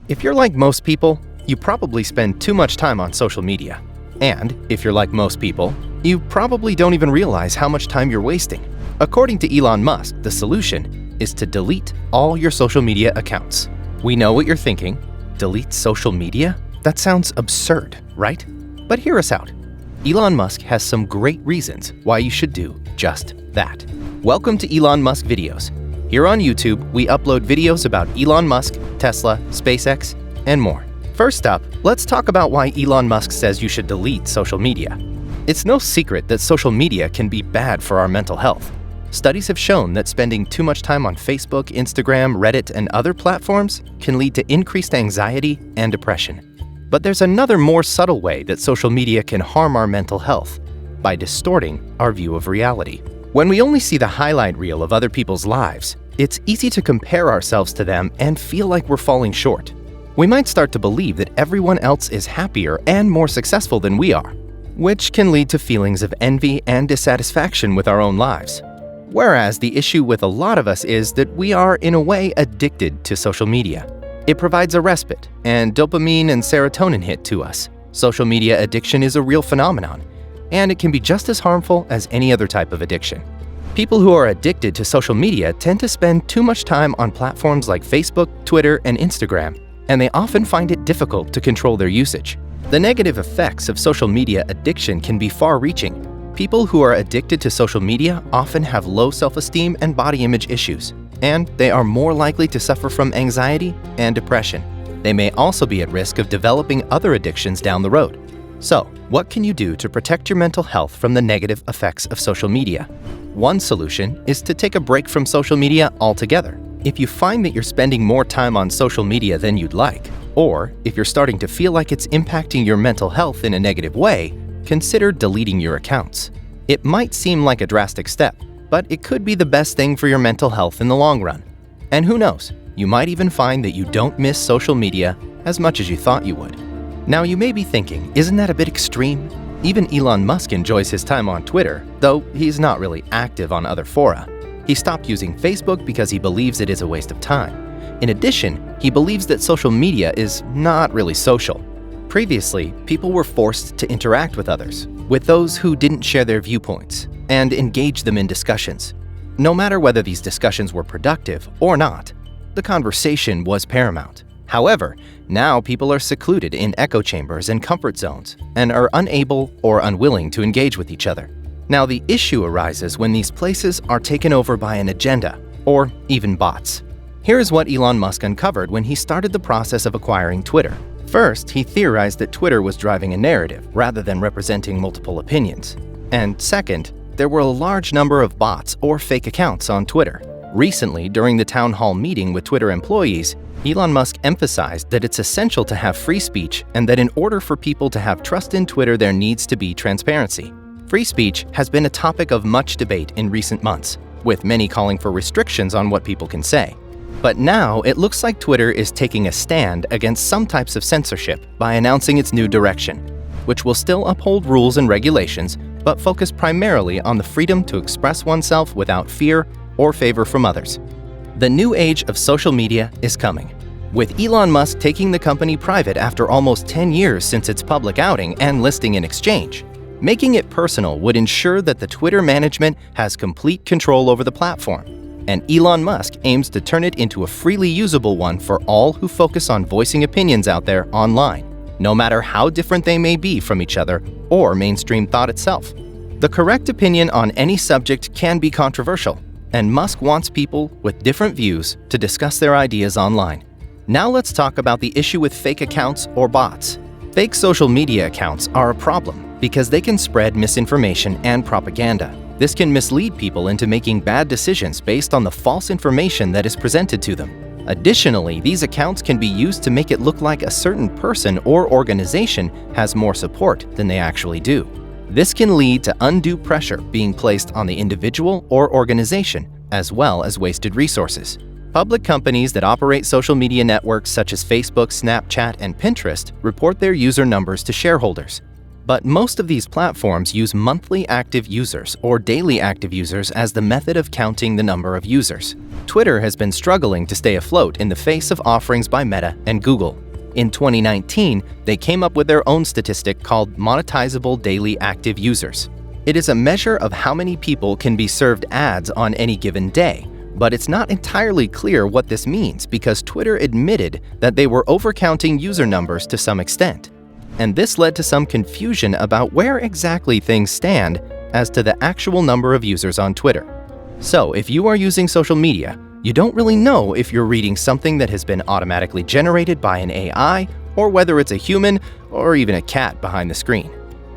If you're like most people, you probably spend too much time on social media. And if you're like most people, you probably don't even realize how much time you're wasting. According to Elon Musk, the solution is to delete all your social media accounts. We know what you're thinking. Delete social media? That sounds absurd, right? But hear us out. Elon Musk has some great reasons why you should do just that. Welcome to Elon Musk Videos. Here on YouTube, we upload videos about Elon Musk, Tesla, SpaceX, and more. First up, let's talk about why Elon Musk says you should delete social media. It's no secret that social media can be bad for our mental health. Studies have shown that spending too much time on Facebook, Instagram, Reddit, and other platforms can lead to increased anxiety and depression. But there's another more subtle way that social media can harm our mental health, by distorting our view of reality. When we only see the highlight reel of other people's lives, it's easy to compare ourselves to them and feel like we're falling short. We might start to believe that everyone else is happier and more successful than we are, which can lead to feelings of envy and dissatisfaction with our own lives. Whereas the issue with a lot of us is that we are, in a way, addicted to social media. It provides a respite and dopamine and serotonin hit to us. Social media addiction is a real phenomenon, and it can be just as harmful as any other type of addiction. People who are addicted to social media tend to spend too much time on platforms like Facebook, Twitter, and Instagram, and they often find it difficult to control their usage. The negative effects of social media addiction can be far-reaching. People who are addicted to social media often have low self-esteem and body image issues, and they are more likely to suffer from anxiety and depression. They may also be at risk of developing other addictions down the road. So, what can you do to protect your mental health from the negative effects of social media? One solution is to take a break from social media altogether. If you find that you're spending more time on social media than you'd like, or if you're starting to feel like it's impacting your mental health in a negative way, consider deleting your accounts. It might seem like a drastic step, but it could be the best thing for your mental health in the long run. And who knows, you might even find that you don't miss social media as much as you thought you would. Now you may be thinking, isn't that a bit extreme? Even Elon Musk enjoys his time on Twitter, though he's not really active on other fora. He stopped using Facebook because he believes it is a waste of time. In addition, he believes that social media is not really social. Previously, people were forced to interact with others, with those who didn't share their viewpoints, and engage them in discussions. No matter whether these discussions were productive or not, the conversation was paramount. However, now people are secluded in echo chambers and comfort zones and are unable or unwilling to engage with each other. Now, the issue arises when these places are taken over by an agenda, or even bots. Here is what Elon Musk uncovered when he started the process of acquiring Twitter. First, he theorized that Twitter was driving a narrative rather than representing multiple opinions. And second, there were a large number of bots or fake accounts on Twitter. Recently, during the town hall meeting with Twitter employees, Elon Musk emphasized that it's essential to have free speech and that in order for people to have trust in Twitter, there needs to be transparency. Free speech has been a topic of much debate in recent months, with many calling for restrictions on what people can say. But now it looks like Twitter is taking a stand against some types of censorship by announcing its new direction, which will still uphold rules and regulations, but focus primarily on the freedom to express oneself without fear or favor from others. The new age of social media is coming, with Elon Musk taking the company private after almost 10 years since its public outing and listing in exchange. Making it personal would ensure that the Twitter management has complete control over the platform, and Elon Musk aims to turn it into a freely usable one for all who focus on voicing opinions out there online, no matter how different they may be from each other or mainstream thought itself. The correct opinion on any subject can be controversial, and Musk wants people with different views to discuss their ideas online. Now let's talk about the issue with fake accounts or bots. Fake social media accounts are a problem because they can spread misinformation and propaganda. This can mislead people into making bad decisions based on the false information that is presented to them. Additionally, these accounts can be used to make it look like a certain person or organization has more support than they actually do. This can lead to undue pressure being placed on the individual or organization, as well as wasted resources. Public companies that operate social media networks such as Facebook, Snapchat, and Pinterest report their user numbers to shareholders. But most of these platforms use monthly active users or daily active users as the method of counting the number of users. Twitter has been struggling to stay afloat in the face of offerings by Meta and Google. In 2019, they came up with their own statistic called monetizable daily active users. It is a measure of how many people can be served ads on any given day, but it's not entirely clear what this means because Twitter admitted that they were overcounting user numbers to some extent. And this led to some confusion about where exactly things stand as to the actual number of users on Twitter. So if you are using social media, you don't really know if you're reading something that has been automatically generated by an AI or whether it's a human or even a cat behind the screen.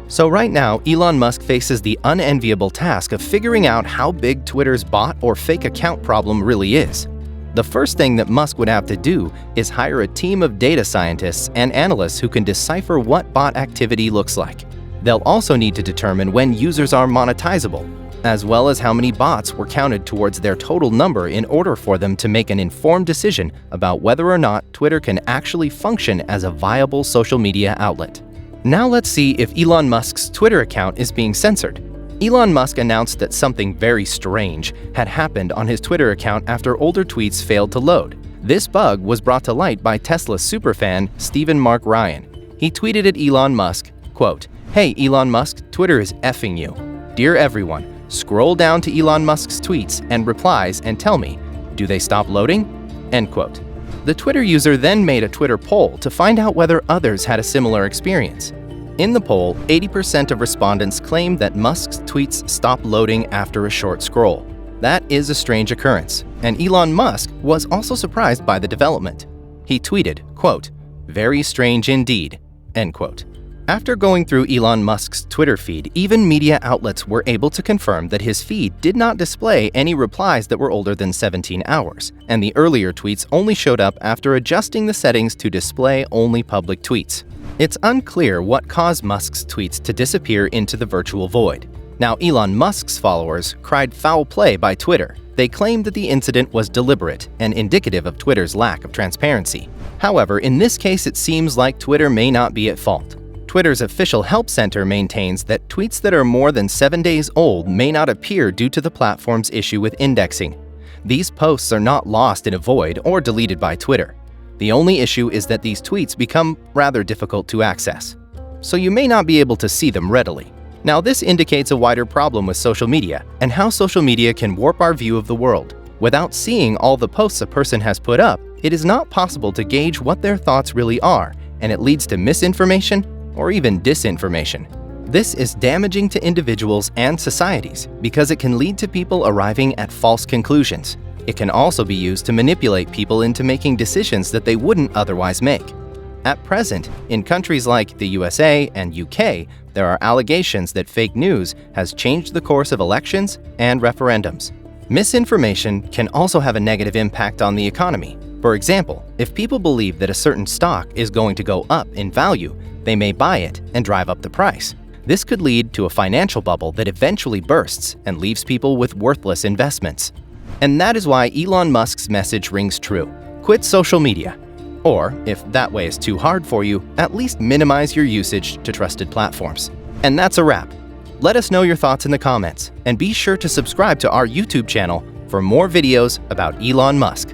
So right now, Elon Musk faces the unenviable task of figuring out how big Twitter's bot or fake account problem really is. The first thing that Musk would have to do is hire a team of data scientists and analysts who can decipher what bot activity looks like. They'll also need to determine when users are monetizable, as well as how many bots were counted towards their total number in order for them to make an informed decision about whether or not Twitter can actually function as a viable social media outlet. Now let's see if Elon Musk's Twitter account is being censored. Elon Musk announced that something very strange had happened on his Twitter account after older tweets failed to load. This bug was brought to light by Tesla superfan Stephen Mark Ryan. He tweeted at Elon Musk, quote, "Hey Elon Musk, Twitter is effing you. Dear everyone, scroll down to Elon Musk's tweets and replies and tell me, do they stop loading?" End quote. The Twitter user then made a Twitter poll to find out whether others had a similar experience. In the poll, 80% of respondents claimed that Musk's tweets stop loading after a short scroll. That is a strange occurrence, and Elon Musk was also surprised by the development. He tweeted, quote, "Very strange indeed," end quote. After going through Elon Musk's Twitter feed, even media outlets were able to confirm that his feed did not display any replies that were older than 17 hours, and the earlier tweets only showed up after adjusting the settings to display only public tweets. It's unclear what caused Musk's tweets to disappear into the virtual void. Now, Elon Musk's followers cried foul play by Twitter. They claimed that the incident was deliberate and indicative of Twitter's lack of transparency. However, in this case, it seems like Twitter may not be at fault. Twitter's official help center maintains that tweets that are more than 7 days old may not appear due to the platform's issue with indexing. These posts are not lost in a void or deleted by Twitter. The only issue is that these tweets become rather difficult to access, so you may not be able to see them readily. Now, this indicates a wider problem with social media and how social media can warp our view of the world. Without seeing all the posts a person has put up, it is not possible to gauge what their thoughts really are, and it leads to misinformation or even disinformation. This is damaging to individuals and societies because it can lead to people arriving at false conclusions. It can also be used to manipulate people into making decisions that they wouldn't otherwise make. At present, in countries like the USA and UK, there are allegations that fake news has changed the course of elections and referendums. Misinformation can also have a negative impact on the economy. For example, if people believe that a certain stock is going to go up in value, they may buy it and drive up the price. This could lead to a financial bubble that eventually bursts and leaves people with worthless investments. And that is why Elon Musk's message rings true. Quit social media. Or, if that way is too hard for you, at least minimize your usage to trusted platforms. And that's a wrap. Let us know your thoughts in the comments, and be sure to subscribe to our YouTube channel for more videos about Elon Musk.